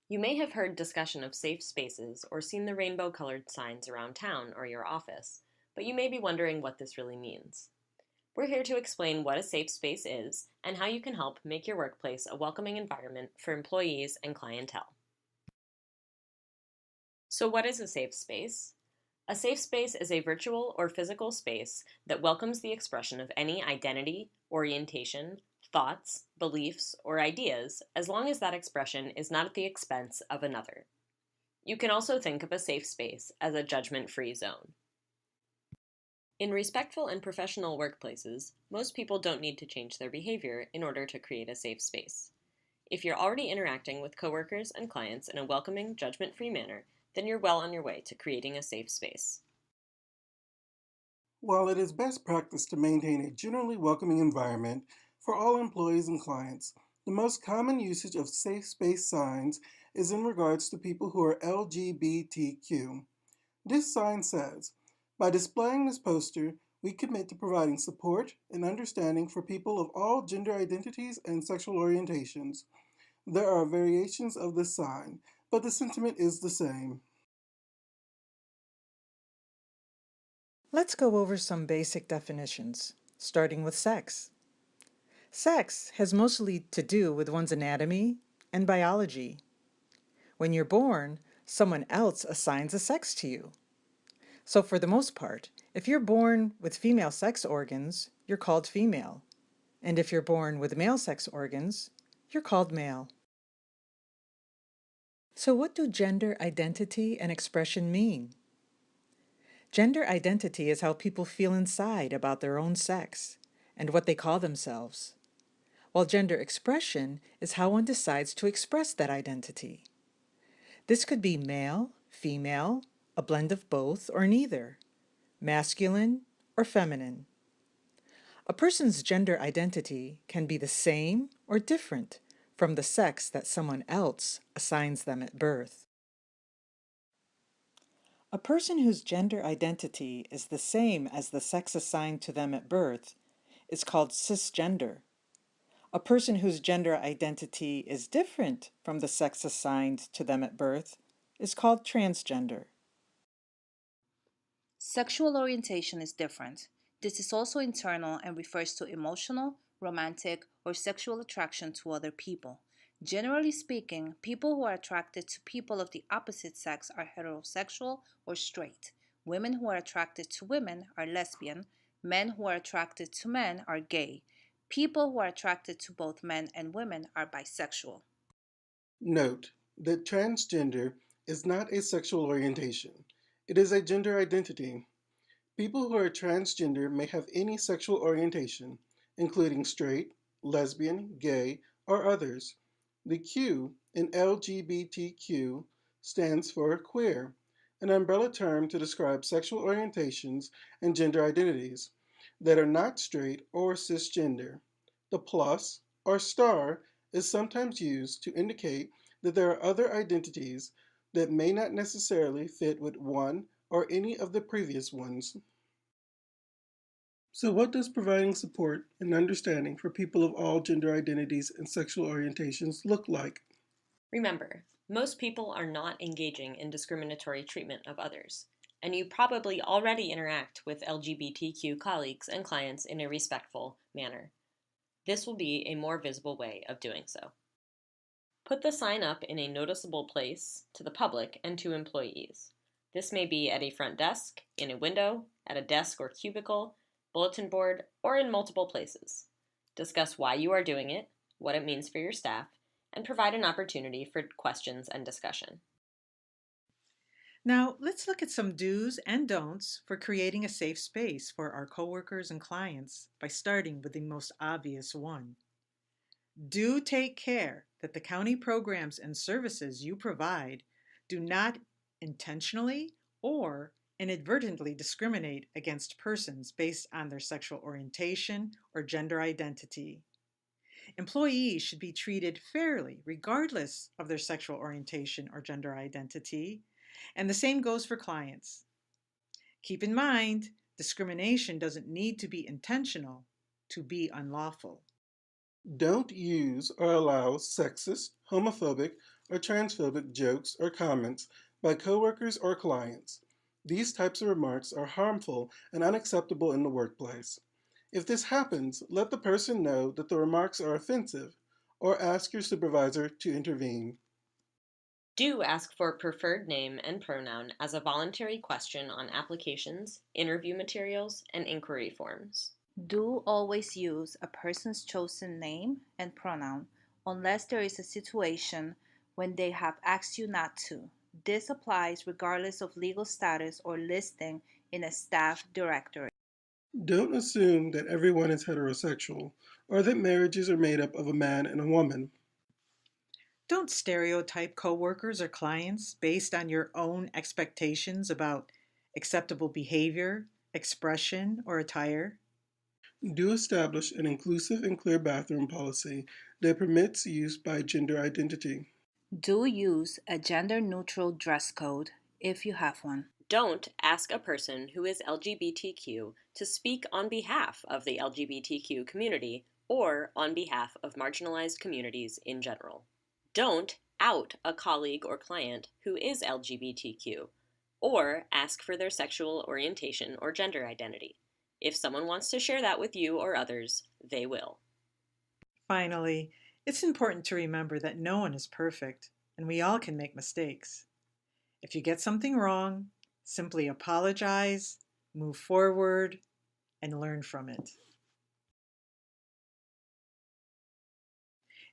You may have heard discussion of safe spaces or seen the rainbow-colored signs around town or your office, but you may be wondering what this really means. We're here to explain what a safe space is and how you can help make your workplace a welcoming environment for employees and clientele. So what is a safe space? A safe space is a virtual or physical space that welcomes the expression of any identity, orientation, thoughts, beliefs, or ideas as long as that expression is not at the expense of another. You can also think of a safe space as a judgment-free zone. In respectful and professional workplaces, most people don't need to change their behavior in order to create a safe space. If you're already interacting with coworkers and clients in a welcoming, judgment-free manner, then you're well on your way to creating a safe space. While it is best practice to maintain a generally welcoming environment for all employees and clients, the most common usage of safe space signs is in regards to people who are LGBTQ. This sign says, by displaying this poster, we commit to providing support and understanding for people of all gender identities and sexual orientations. There are variations of this sign, but the sentiment is the same. Let's go over some basic definitions, starting with sex. Sex has mostly to do with one's anatomy and biology. When you're born, someone else assigns a sex to you. So for the most part, if you're born with female sex organs, you're called female. And if you're born with male sex organs, you're called male. So what do gender identity and expression mean? Gender identity is how people feel inside about their own sex and what they call themselves, while gender expression is how one decides to express that identity. This could be male, female, a blend of both, or neither, masculine or feminine. A person's gender identity can be the same or different from the sex that someone else assigns them at birth. A person whose gender identity is the same as the sex assigned to them at birth is called cisgender. A person whose gender identity is different from the sex assigned to them at birth is called transgender. Sexual orientation is different. This is also internal and refers to emotional, romantic, or sexual attraction to other people. Generally speaking, people who are attracted to people of the opposite sex are heterosexual or straight. Women who are attracted to women are lesbian. Men who are attracted to men are gay. People who are attracted to both men and women are bisexual. Note that transgender is not a sexual orientation, it is a gender identity. People who are transgender may have any sexual orientation, including straight, lesbian, gay, or others. The Q in LGBTQ stands for queer, an umbrella term to describe sexual orientations and gender identities that are not straight or cisgender. The plus or star is sometimes used to indicate that there are other identities that may not necessarily fit with one or any of the previous ones. So, what does providing support and understanding for people of all gender identities and sexual orientations look like? Remember, most people are not engaging in discriminatory treatment of others, and you probably already interact with LGBTQ colleagues and clients in a respectful manner. This will be a more visible way of doing so. Put the sign up in a noticeable place to the public and to employees. This may be at a front desk, in a window, at a desk or cubicle, bulletin board, or in multiple places. Discuss why you are doing it, what it means for your staff, and provide an opportunity for questions and discussion. Now, let's look at some do's and don'ts for creating a safe space for our coworkers and clients by starting with the most obvious one. Do take care that the county programs and services you provide do not intentionally or inadvertently discriminate against persons based on their sexual orientation or gender identity. Employees should be treated fairly regardless of their sexual orientation or gender identity, and the same goes for clients. Keep in mind, discrimination doesn't need to be intentional to be unlawful. Don't use or allow sexist, homophobic, or transphobic jokes or comments by coworkers or clients. These types of remarks are harmful and unacceptable in the workplace. If this happens, let the person know that the remarks are offensive or ask your supervisor to intervene. Do ask for preferred name and pronoun as a voluntary question on applications, interview materials, and inquiry forms. Do always use a person's chosen name and pronoun unless there is a situation when they have asked you not to. This applies regardless of legal status or listing in a staff directory. Don't assume that everyone is heterosexual or that marriages are made up of a man and a woman. Don't stereotype coworkers or clients based on your own expectations about acceptable behavior, expression, or attire. Do establish an inclusive and clear bathroom policy that permits use by gender identity. Do use a gender neutral dress code if you have one. Don't ask a person who is LGBTQ to speak on behalf of the LGBTQ community or on behalf of marginalized communities in general. Don't out a colleague or client who is LGBTQ or ask for their sexual orientation or gender identity. If someone wants to share that with you or others, they will. Finally, it's important to remember that no one is perfect and we all can make mistakes. If you get something wrong, simply apologize, move forward, and learn from it.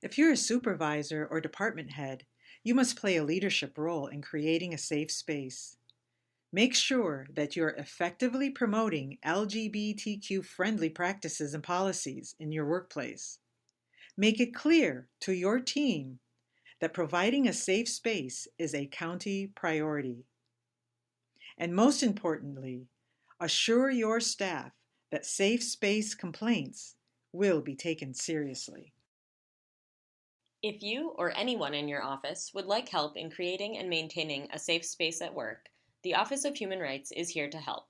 If you're a supervisor or department head, you must play a leadership role in creating a safe space. Make sure that you're effectively promoting LGBTQ-friendly practices and policies in your workplace. Make it clear to your team that providing a safe space is a county priority. And most importantly, assure your staff that safe space complaints will be taken seriously. If you or anyone in your office would like help in creating and maintaining a safe space at work, the Office of Human Rights is here to help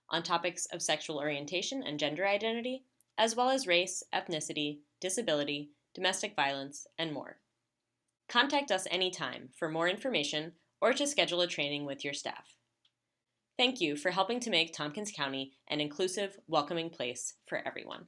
on topics of sexual orientation and gender identity, as well as race, ethnicity, disability, domestic violence, and more. Contact us anytime for more information or to schedule a training with your staff. Thank you for helping to make Tompkins County an inclusive, welcoming place for everyone.